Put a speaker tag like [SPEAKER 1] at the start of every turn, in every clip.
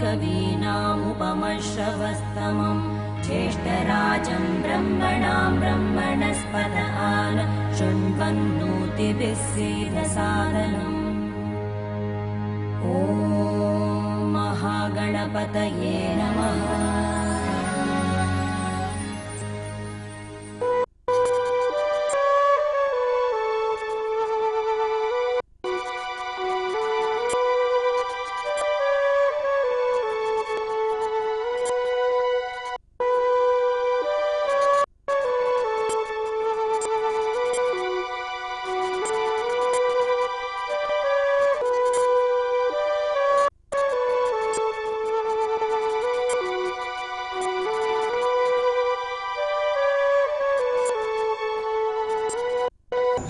[SPEAKER 1] कवीनामुपमश्रवस्तमं ज्येष्ठराजं ब्रह्मणां ब्रह्मणस्पत आन शृण्वन्नोतिभिः सीदसादनम्। ॐ महागणपतये नमः।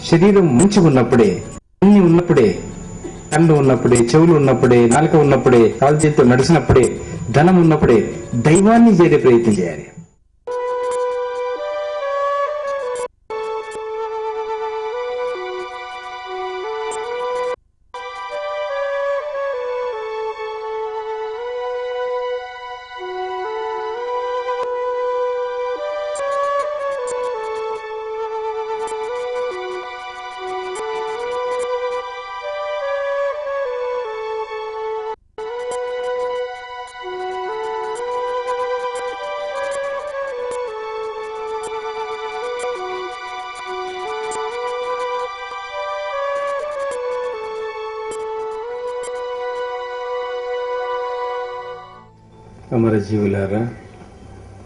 [SPEAKER 2] శరీరం మంచిగా ఉన్నప్పుడే, అన్ని ఉన్నప్పుడే, కళ్ళు ఉన్నప్పుడే, చెవులు ఉన్నప్పుడే, నాలుక ఉన్నప్పుడే, కాలు చేతితో నడిచినప్పుడే, ధనం ఉన్నప్పుడే దైవాన్ని చేరే ప్రయత్నం చేయాలి. అమరజీవులారా,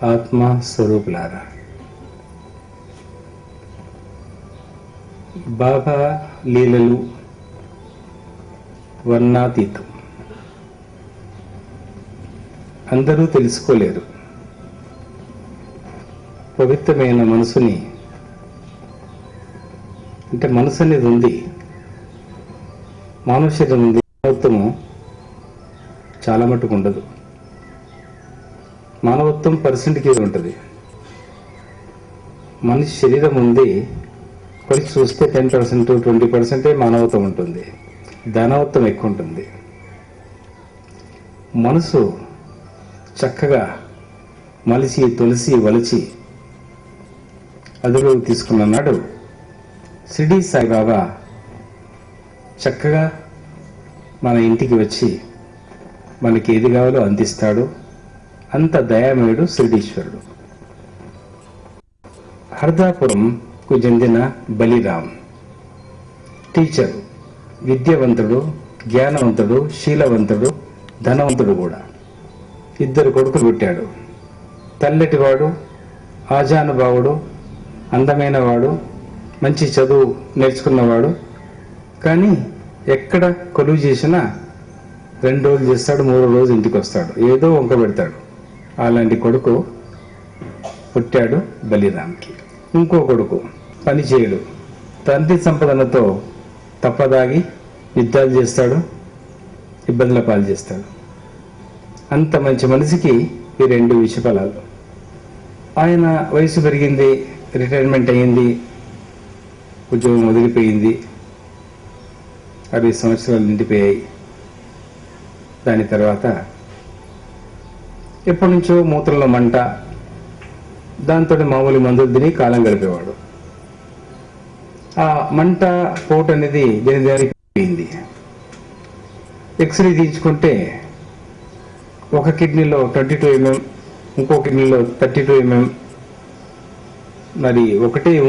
[SPEAKER 2] ఆత్మ స్వరూపులారా, బాబా లీలలు వర్ణాతీతం. అందరూ తెలుసుకోలేరు. పవిత్రమైన మనసుని, అంటే మనసు అనేది ఉంది, మానవ శరీరం ఉంది, మానవత్వము చాలా మటుకు ఉండదు. మానవత్వం పర్సెంట్కి ఉంటుంది. మనిషి శరీరం ఉంది, కొలిచి చూస్తే 10% 20% మానవత్వం ఉంటుంది, దానవత్వం ఎక్కువ ఉంటుంది. మనసు చక్కగా మలిసి తొలిసి వలిచి అదుపులోకి తీసుకున్న నాడు షిరిడీ సాయిబాబా చక్కగా మన ఇంటికి వచ్చి మనకి ఏది కావాలో అందిస్తాడు. అంత దయామయుడు షిరిడీశ్వరుడు. హర్దాపురంకు చెందిన బలిరామ్ టీచరు, విద్యావంతుడు, జ్ఞానవంతుడు, శీలవంతుడు, ధనవంతుడు కూడా. 2 కొడుకులు పుట్టాడు. తెల్లటివాడు, ఆజానుభావుడు, అందమైన వాడు, మంచి చదువు నేర్చుకున్నవాడు. కానీ ఎక్కడ కొలువు చేసినా 2 రోజులు చేస్తాడు, 3 రోజులు ఇంటికి వస్తాడు, ఏదో వంక పెడతాడు. అలాంటి కొడుకు పుట్టాడు బలిరామ్కి. ఇంకో కొడుకు పని చేయడు, తండ్రి సంపదనతో తప్పదాగి యుద్ధాలు చేస్తాడు, ఇబ్బందుల పాలు చేస్తాడు. అంత మంచి మనిషికి ఈ 2 విషఫలాలు. ఆయన వయసు పెరిగింది, రిటైర్మెంట్ అయ్యింది, ఉద్యోగం వదిలిపోయింది, 60 సంవత్సరాలు నిండిపోయాయి. దాని తర్వాత ఎప్పటి నుంచో మూత్రంలో మంట, దాంతో మామూలు మందులు తిని కాలం గడిపేవాడు. ఆ మంట పోటు అనేది దేనికి పోయింది. ఎక్స్రే తీయించుకుంటే ఒక కిడ్నీలో 22 mm, ఇంకో కిడ్నీలో 32 mm, మరి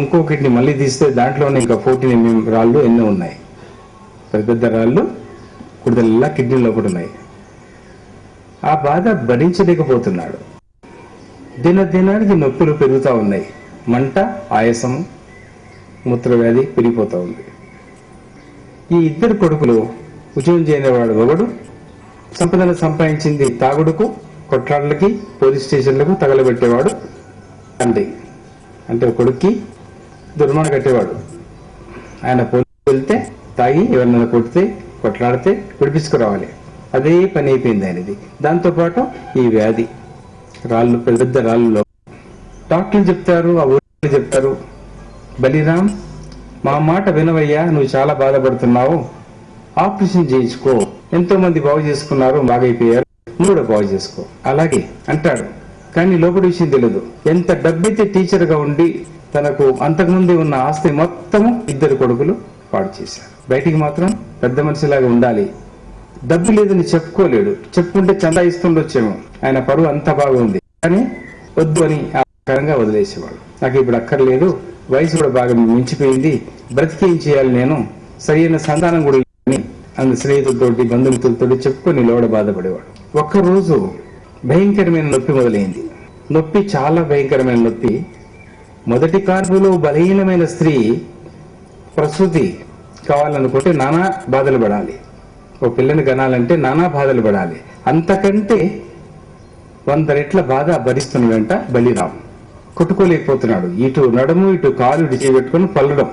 [SPEAKER 2] ఇంకో కిడ్నీ మళ్ళీ తీస్తే దాంట్లోనే ఇంకా 14 mm రాళ్ళు ఎన్నో ఉన్నాయి. పెద్ద పెద్ద రాళ్ళు కుడిదల్లా కిడ్నీలో కూడా ఉన్నాయి. ఆ బాధ భరించలేకపోతున్నాడు. దినానికి నొప్పులు పెరుగుతూ ఉన్నాయి, మంట, ఆయాసము, మూత్రవ్యాధి పెరిగిపోతూ ఉంది. ఈ 2 కొడుకులు ఉద్యోగం చేయనివాడు ఒకడు, సంపదను సంపాదించింది తాగుడుకు, కొట్లాట్లకి, పోలీస్ స్టేషన్లకు తగలబెట్టేవాడు తండ్రి. అంటే కొడుక్కి దుర్మాన కట్టేవాడు. ఆయన పోలీసు వెళ్తే తాగి ఎవరినైనా కొడితే, కొట్లాడితే విడిపించుకురావాలి. అదే పని అయిపోయింది ఆయనది. దాంతోపాటు ఈ వ్యాధి, రాళ్ళు, పెద్ద పెద్ద రాళ్ళు. డాక్టర్లు చెప్తారు, ఆ ఊళ్ళో చెప్తారు, బలిరామ్ మా మాట వినవయ్యా, నువ్వు చాలా బాధపడుతున్నావు, ఆపరేషన్ చేయించుకో. ఎంతో మంది బాగు చేసుకున్నారు, బాగైపోయారు, నువ్వు కూడా బాగు చేసుకో అలాగే అంటాడు. కానీ లోపలి విషయం తెలియదు. ఎంత డబ్బైతే టీచర్ గా ఉండి తనకు అంతకుముందే ఉన్న ఆస్తి మొత్తము 2 కొడుకులు పాడు చేశారు. బయటికి మాత్రం పెద్ద మనిషిలాగా ఉండాలి, డబ్బు లేదని చెప్పుకోలేడు. చెప్పుకుంటే చందా ఇస్తుండొచ్చేమో, ఆయన పరువు అంత బాగుంది. కానీ వద్దు అని ఆకారంగా వదిలేసేవాడు. నాకు ఇప్పుడు అక్కర్లేదు, వయసు కూడా బాగా మించిపోయింది, బ్రతికేం చేయాలి, నేను సరైన సంతానం కూడా అని అందు స్నేహితులతోటి బంధుమిత్రులతో చెప్పుకొని లోడ బాధపడేవాడు. ఒక్కరోజు భయంకరమైన నొప్పి మొదలైంది. నొప్పి చాలా భయంకరమైన నొప్పి. మొదటి కాన్పులో బలహీనమైన స్త్రీ ప్రసూతి కావాలనుకుంటే నానా బాధలు పడాలి. ఓ పిల్లని కనాలంటే నానా బాధలు పడాలి. అంతకంటే 100 రెట్ల బాధ భరిస్తున్న వెంట బలిరాం కొట్టుకోలేకపోతున్నాడు. ఇటు నడుము ఇటు కాలు ఇటు చేయబెట్టుకుని పల్లడం.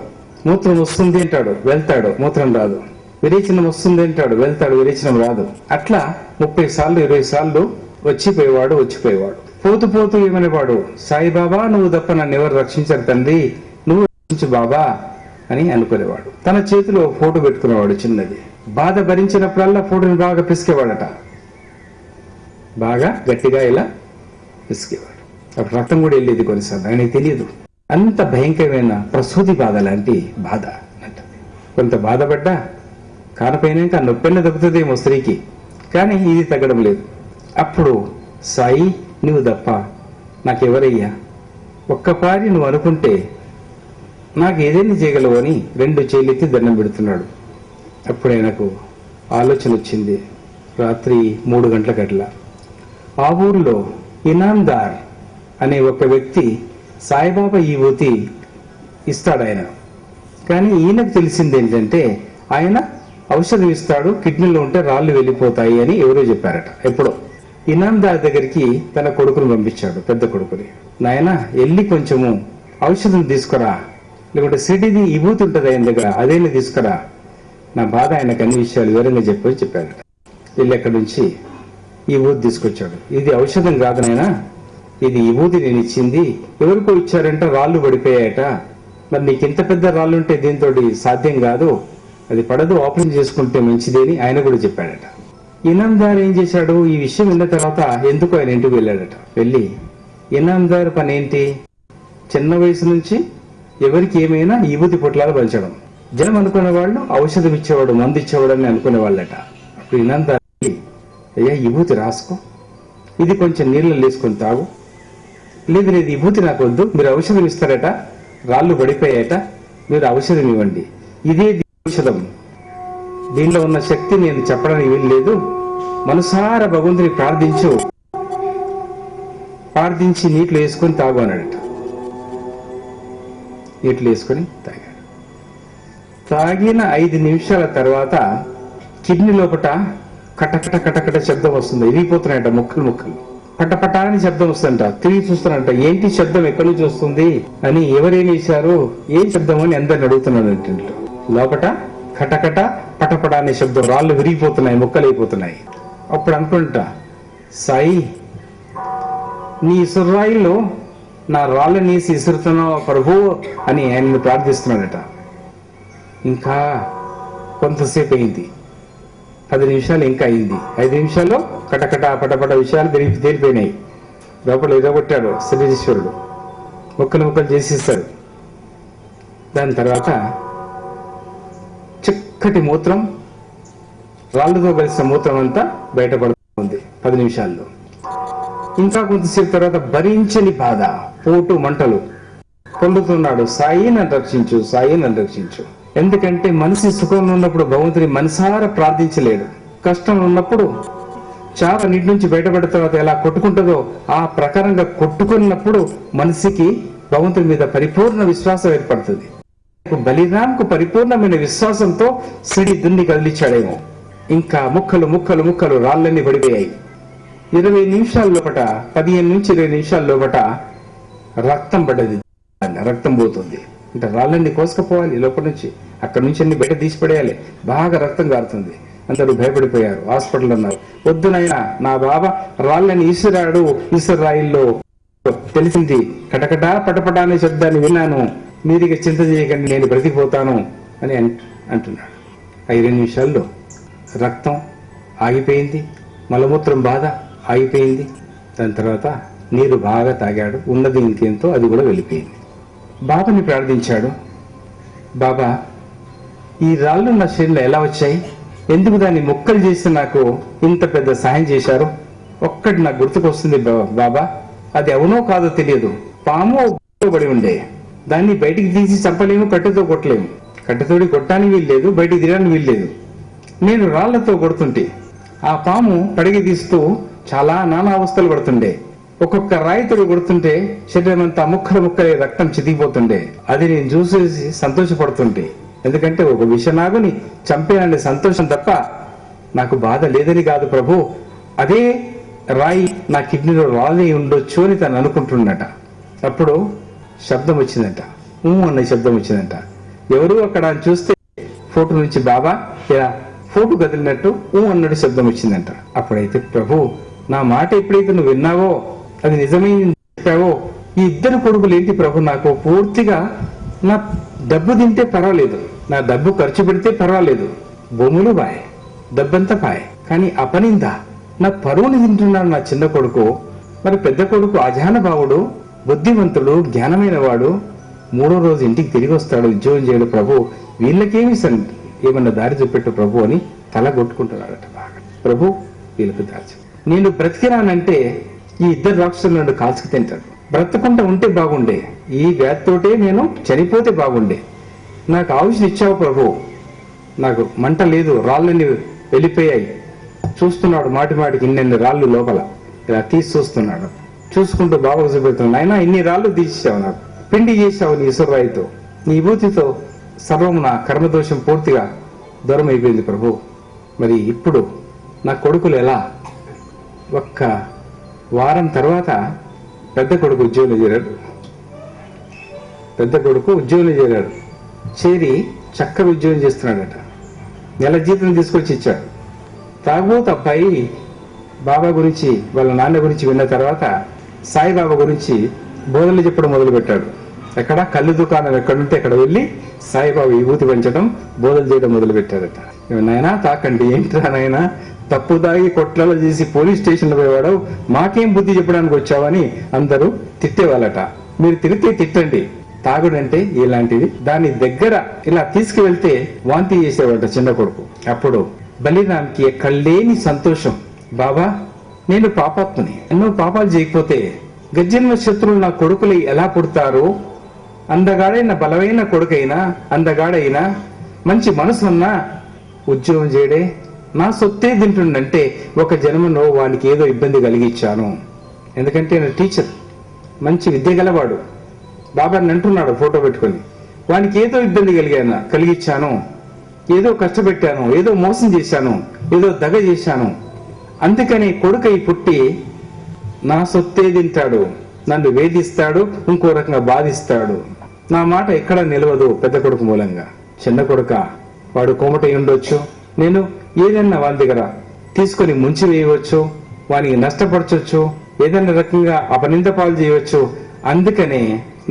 [SPEAKER 2] మూత్రం వస్తుంది అంటాడు, వెళ్తాడు, మూత్రం రాదు. విరేచనం వస్తుంది అంటాడు, వెళ్తాడు, విరేచనం రాదు. అట్లా 30 సార్లు 20 సార్లు వచ్చిపోయేవాడు. పోతూ పోతూ ఏమనేవాడు, సాయిబాబా నువ్వు తప్ప నన్ను ఎవరు రక్షించారు తండ్రి, నువ్వు రక్షించు బాబా అని అనుకునేవాడు. తన చేతిలో ఫోటో పెట్టుకునేవాడు చిన్నది. బాధ భరించినప్పుడల్లా ఫోటోని బాగా పిసికేవాడట, బాగా గట్టిగా ఇలా పిసికేవాడు. అప్పుడు రక్తం కూడా వెళ్ళేది కొన్నిసార్లు, ఆయనకి తెలియదు. అంత భయంకరమైన ప్రసూతి బాధ లాంటి బాధ అంటది. కొంత బాధపడ్డా కానపోయినాక నొప్పెన్న తగ్గుతుందేమో స్త్రీకి, కానీ ఇది తగ్గడం లేదు. అప్పుడు సాయి నువ్వు తప్ప నాకెవరయ్యా, ఒక్కపారి నువ్వు అనుకుంటే నాకు ఏదైనా చేయగలవు అని 2 చేతులెత్తి దండం పెడుతున్నాడు. అప్పుడు ఆయనకు ఆలోచన వచ్చింది. రాత్రి 3 గంటలకట్లా ఆ ఊర్లో ఇనాందార్ అనే ఒక వ్యక్తి సాయిబాబా ఈ ఊతి ఇస్తాడు ఆయన. కానీ ఈయనకు తెలిసింది ఏంటంటే ఆయన ఔషధం ఇస్తాడు, కిడ్నీలో ఉంటే రాళ్ళు వెళ్ళిపోతాయి అని ఎవరో చెప్పారట. ఎప్పుడో ఇనాందార్ దగ్గరికి తన కొడుకును పంపించాడు, పెద్ద కొడుకుని. నాయన వెళ్ళి కొంచెము ఔషధం తీసుకురా, లేకుంటే సిటీది విభూతి ఉంటుంది ఆయన దగ్గర, అదేనా తీసుకురా, నా బాధ ఆయనకు అన్ని విషయాలు వివరంగా చెప్పాడట. వెళ్ళి అక్కడి నుంచి ఈ విభూతి తీసుకొచ్చాడు. ఇది ఔషధం కాదు నాయనా, ఇది విభూతి నేను ఇచ్చింది, ఎవరికో ఇచ్చారంటే రాళ్ళు పడిపోయాయట, మరి నీకు ఇంత పెద్ద రాళ్ళు ఉంటే దీంతో సాధ్యం కాదు, అది పడదు, ఆపరేషన్ చేసుకుంటే మంచిది అని ఆయన కూడా చెప్పాడట. ఇనాందార్ ఏం చేశాడు, ఈ విషయం విన్న తర్వాత ఎందుకు ఆయన ఇంటికి వెళ్ళాడట. వెళ్ళి ఇనాందార్ పని ఏంటి, చిన్న వయసు నుంచి ఎవరికి ఏమైనా విభూతి పొట్లాలు పంచడం. జనం అనుకునే వాళ్ళు ఔషధం ఇచ్చేవాడు, మందు ఇచ్చేవాడు అని అనుకునే వాళ్ళట. అప్పుడు ఇనాందార్ అయ్యా విభూతి రాసుకో, ఇది కొంచెం నీళ్ళలో వేసుకొని తాగు, లేదు లేదు విభూతి నాకు వద్దు, మీరు ఔషధం ఇస్తారట, రాళ్ళు పడిపోయాయట, మీరు ఔషధం ఇవ్వండి, ఇదే ఔషధం, దీనిలో ఉన్న శక్తి నేను చెప్పడానికి వీలు లేదు, మనసార భగవంతుని ప్రార్థించి నీటిలో వేసుకొని తాగు అన్నాడట. నీటిలో వేసుకొని తాగాడు. తాగిన 5 నిమిషాల తర్వాత కిడ్నీ లోపట కటకట కటకట శబ్దం వస్తుంది, విరిగిపోతున్నాయట ముక్కలు, పటపట అని శబ్దం వస్తుందంట. తిరిగి చూస్తున్నాడంట, ఏంటి శబ్దం ఎక్కడి నుంచి వస్తుంది అని, ఎవరేం వేశారు, ఏం శబ్దం అని అందరిని అడుగుతున్నాడు. ఇంట్లో లోపట కటకట పటపట అనే శబ్దం, రాళ్ళు విరిగిపోతున్నాయి, ముక్కలు అయిపోతున్నాయి. అప్పుడు అనుకుంటా, సాయి నీ ఇసురాయిల్లో నా రాళ్ళని ఇసురుతున్నావు ప్రభు అని ఆయన్ని ప్రార్థిస్తున్నాడట. ఇంకా కొంతసేపు అయింది, 10 నిమిషాలు ఇంకా అయింది. 5 నిమిషాల్లో కటకట పటపట విషయాలు తేలిపోయినాయి. లోపల ఎగగొట్టాడు శ్రీశ్వరుడు, ముక్కలు చేసిస్తాడు. దాని తర్వాత చిక్కటి మూత్రం, రాళ్ళతో కలిసిన మూత్రం అంతా బయటపడుతుంది 10 నిమిషాల్లో. ఇంకా కొంతసేపు తర్వాత భరించని బాధ, పోటు మంటలు పొందుతున్నాడు. సాయి నన్ను రక్షించు, సాయి నన్ను రక్షించు. ఎందుకంటే మనిషి సుఖంలో ఉన్నప్పుడు భగవంతుని మనసారా ప్రార్థించలేడు. కష్టం ఉన్నప్పుడు చాలా నీటి నుంచి బయటపడిన తర్వాత ఎలా కొట్టుకుంటుందో ఆ ప్రకారంగా కొట్టుకున్నప్పుడు మనిషికి భగవంతుని మీద పరిపూర్ణ విశ్వాసం ఏర్పడుతుంది. బలిరాంకు పరిపూర్ణమైన విశ్వాసంతో సిడి దున్ని కదిలిచ్చాడేమో. ఇంకా ముక్కలు రాళ్ళన్నీ పడిపోయాయి. 20 నిమిషాల లోపట, 15 నుంచి 20 నిమిషాల లోపట రక్తం పడ్డది. రక్తం పోతుంది అంటే రాళ్ళన్నీ కోసుకపోవాలి లోపల నుంచి, అక్కడి నుంచి అన్ని బయట తీసిపడేయాలి. బాగా రక్తం కారుతుంది. అందరూ భయపడిపోయారు. హాస్పిటల్ అన్నారు, వద్దునైనా నా బాబా రాళ్ళని ఇసురాయిల్లో తెలిసింది, కటకటా పటపట అనే శబ్దాన్ని విన్నాను, మీరిక చింత చేయకండి, నేను బ్రతికిపోతాను అని అంటున్నాడు. 5 నిమిషాల్లో రక్తం ఆగిపోయింది. మలమూత్రం బాధ ఆగిపోయింది. దాని తర్వాత నీరు బాగా తాగాడు. ఉన్నది ఇంకేంతో అది కూడా వెళ్ళిపోయింది. బాబాని ప్రార్థించాడు. బాబా, ఈ రాళ్ళు నా శరీరంలో ఎలా వచ్చాయి? ఎందుకు దాన్ని ముక్కలు చేసి నాకు ఇంత పెద్ద సహాయం చేశారు? ఒక్కటి నాకు గుర్తుకొస్తుంది బాబా. అది అవునో కాదో తెలియదు. పాము పడి ఉండే, దాన్ని బయటికి తీసి చంపలేము, కట్టెతో కొట్టలేము. కట్టెతోడి కొట్టడానికి వీల్లేదు, బయటికి తీయడానికి వీల్లేదు. నేను రాళ్లతో కొడుతుంటే ఆ పాము పడిగి తీస్తూ చాలా నానా అవస్థలు పడుతుండే. ఒక్కొక్క రాయితోడు కొడుతుంటే శరీరం అంతా ముక్కలు ముక్కలే రక్తం చితికిపోతుండే. అది నేను చూసేసి సంతోషపడుతుంటే, ఎందుకంటే ఒక విషనాగుని చంపేననే సంతోషం తప్ప నాకు బాధ లేదని కాదు ప్రభు. అదే రాయి నా కిడ్నీలో రాలి ఉండొచ్చు అని తను అనుకుంటున్నట. అప్పుడు శబ్దం వచ్చిందంట, అన్న శబ్దం వచ్చిందంట. ఎవరు అక్కడ చూస్తే ఫోటో నుంచి బాబా ఇలా ఫోటో కదిలినట్టు అన్నట్టు శబ్దం వచ్చిందంట. అప్పుడైతే ప్రభు, నా మాట ఎప్పుడైతే నువ్వు విన్నావో, అది నిజమే చెప్పావో, ఈ ఇద్దరు కొడుకులు ఏంటి ప్రభు, నాకు పూర్తిగా నా డబ్బు తింటే పర్వాలేదు, నా డబ్బు ఖర్చు పెడితే పర్వాలేదు, భూములు బాయ్, డబ్బంతా పాయ్, కానీ అపనిందా నా పరువుని తింటున్నాడు నా చిన్న కొడుకు. మరి పెద్ద కొడుకు అజానభావుడు, బుద్ధిమంతుడు, జ్ఞానమైన వాడు, 3వ రోజు ఇంటికి తిరిగి వస్తాడు, ఉద్యోగం చేయడు ప్రభు. వీళ్ళకేమి ఏమన్నా దారి చూపెట్టు ప్రభు అని తల కొట్టుకుంటున్నాడట బాగా. ప్రభు వీళ్ళకు దాచి నేను బ్రతికిరానంటే ఈ ఇద్దరు రాక్షసులు నన్ను కాల్చుకు తింటాడు. బ్రతకుండా ఉంటే బాగుండే, ఈ వ్యాధితోటే నేను చనిపోతే బాగుండే. నాకు ఆయుష్ని ఇచ్చావు ప్రభు, నాకు మంట లేదు, రాళ్ళని వెళ్ళిపోయాయి. చూస్తున్నాడు మాటి మాటికి ఇన్నెన్ని రాళ్ళు లోపల ఇలా తీసి చూస్తున్నాడు. చూసుకుంటూ బాబాకు చూపెడుతున్నాడు, అయినా ఇన్ని రాళ్ళు తీసేసావు, నాకు పిండి చేసావు నీ ఇసురాయితో, నీ విభూతితో సర్వము నా కర్మదోషం పూర్తిగా దూరం అయిపోయింది ప్రభు. మరి ఇప్పుడు నా కొడుకులు ఎలా? ఒక్క వారం తర్వాత పెద్ద కొడుకు ఉద్యోగంలో చేరాడు. చేరి చక్కగా ఉద్యోగం చేస్తున్నాడట. నెల జీతం తీసుకొచ్చి ఇచ్చాడు. తాగుబోతు అబ్బాయి బాబా గురించి, వాళ్ళ నాన్న గురించి విన్న తర్వాత సాయిబాబా గురించి బోధనలు చెప్పడం మొదలు పెట్టాడు. ఎక్కడ కళ్ళు దుకాణం ఎక్కడుంటే అక్కడ వెళ్ళి సాయిబాబా విభూతి పెంచడం, బోధలు చేయడం మొదలు పెట్టారట. నాయనా తాకండి, ఏంట్రా నాయనా తప్పు తాగి కొట్లలో చేసి పోలీస్ స్టేషన్లో పోయేవాడు, మాకేం బుద్ధి చెప్పడానికి వచ్చావని అందరూ తిట్టేవాళ్ళట. మీరు తిరిగితే తిట్టండి, తాగుడంటే ఇలాంటిది. దాని దగ్గర ఇలా తీసుకువెళ్తే వాంతి చేసేవాట చిన్న కొడుకు. అప్పుడు బలిరామ్కి ఎక్కడలేని సంతోషం. బాబా, నేను పాపాత్మని, ఎన్నో పాపాలు చేయకపోతే గజ్జన్మ శత్రువులు నా కొడుకులు ఎలా పుడతారు? అందగాడైన బలమైన కొడుకైనా, అందగాడైనా, మంచి మనసున్నా ఉద్యోగం చేయడే, నా సొత్తే తింటుండంటే ఒక జన్మలో వానికి ఏదో ఇబ్బంది కలిగించాను. ఎందుకంటే నేను టీచర్, మంచి విద్య గలవాడు. బాబాని అంటున్నాడు ఫోటో పెట్టుకొని, వానికి ఏదో ఇబ్బంది కలిగించాను, ఏదో కష్టపెట్టాను, ఏదో మోసం చేశాను, ఏదో దగ చేశాను. అందుకని కొడుకై పుట్టి నా సొత్తే తింటాడు, నన్ను వేధిస్తాడు, ఇంకో రకంగా బాధిస్తాడు. నా మాట ఎక్కడ నిలవదు పెద్ద కొడుకు మూలంగా. చిన్న కొడుక వాడు కోమటై ఉండొచ్చు, నేను ఏదైనా వాని దగ్గర తీసుకొని ముంచి వేయవచ్చు, వానికి నష్టపరచొచ్చు, ఏదైనా రకంగా అపనింద పాలు చేయవచ్చు. అందుకనే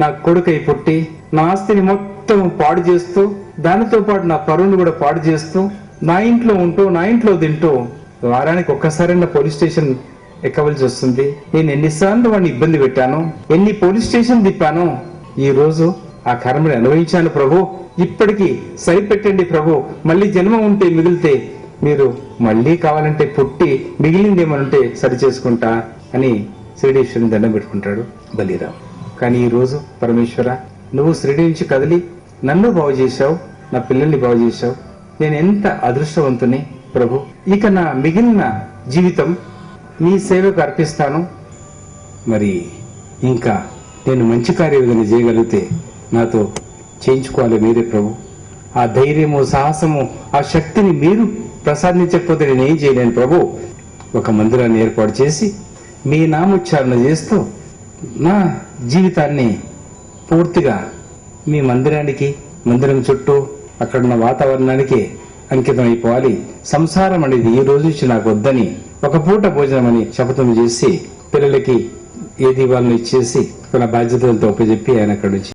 [SPEAKER 2] నా కొడుకై పుట్టి నా ఆస్తిని మొత్తం పాడు చేస్తూ, దానితో పాటు నా పరువును కూడా పాడు చేస్తూ, నా ఇంట్లో ఉంటూ, నా ఇంట్లో తింటూ, వారానికి ఒక్కసారైనా పోలీస్ స్టేషన్ ఎక్కవలసి వస్తుంది. నేను ఎన్నిసార్లు వాడిని ఇబ్బంది పెట్టాను, ఎన్ని పోలీస్ స్టేషన్ తిప్పాను. ఈ రోజు ఆ కర్మని అనుభవించాను ప్రభు. ఇప్పటికీ సరిపెట్టండి ప్రభు, మళ్ళీ జన్మ ఉంటే మిగిలితే మీరు మళ్ళీ కావాలంటే పుట్టి మిగిలింది ఏమనుంటే సరి చేసుకుంటా అని శ్రీడేశ్వరుని దండం పెట్టుకుంటాడు బలిరామ్. కానీ ఈ రోజు పరమేశ్వర, నువ్వు శ్రీడి నుంచి కదిలి నన్ను బాగు చేశావు, నా పిల్లల్ని బాగు చేశావు. నేను ఎంత అదృష్టవంతుని ప్రభు. ఇక నా మిగిలిన జీవితం నీ సేవకు అర్పిస్తాను. మరి ఇంకా నేను మంచి కార్యం ఏదైనా చేయగలిగితే నాతో చేయించుకోవాలి మీరే ప్రభు. ఆ ధైర్యము, సాహసము, ఆ శక్తిని మీరు ప్రసాదించకపోతే నేనేం చేయలేను ప్రభు. ఒక మందిరాన్ని ఏర్పాటు చేసి మీ నామోచ్చారణ చేస్తూ నా జీవితాన్ని పూర్తిగా మీ మందిరానికి, మందిరం చుట్టూ అక్కడున్న వాతావరణానికి అంకితం అయిపోవాలి. సంసారం అనేది ఈ రోజు నుంచి నాకు వద్దని ఒక పూట భోజనం అని శపథం చేసి పిల్లలకి ఏది వాళ్ళని ఇచ్చేసి తన బాధ్యతలతో ఒప్పచెప్పి ఆయన అక్కడి నుంచి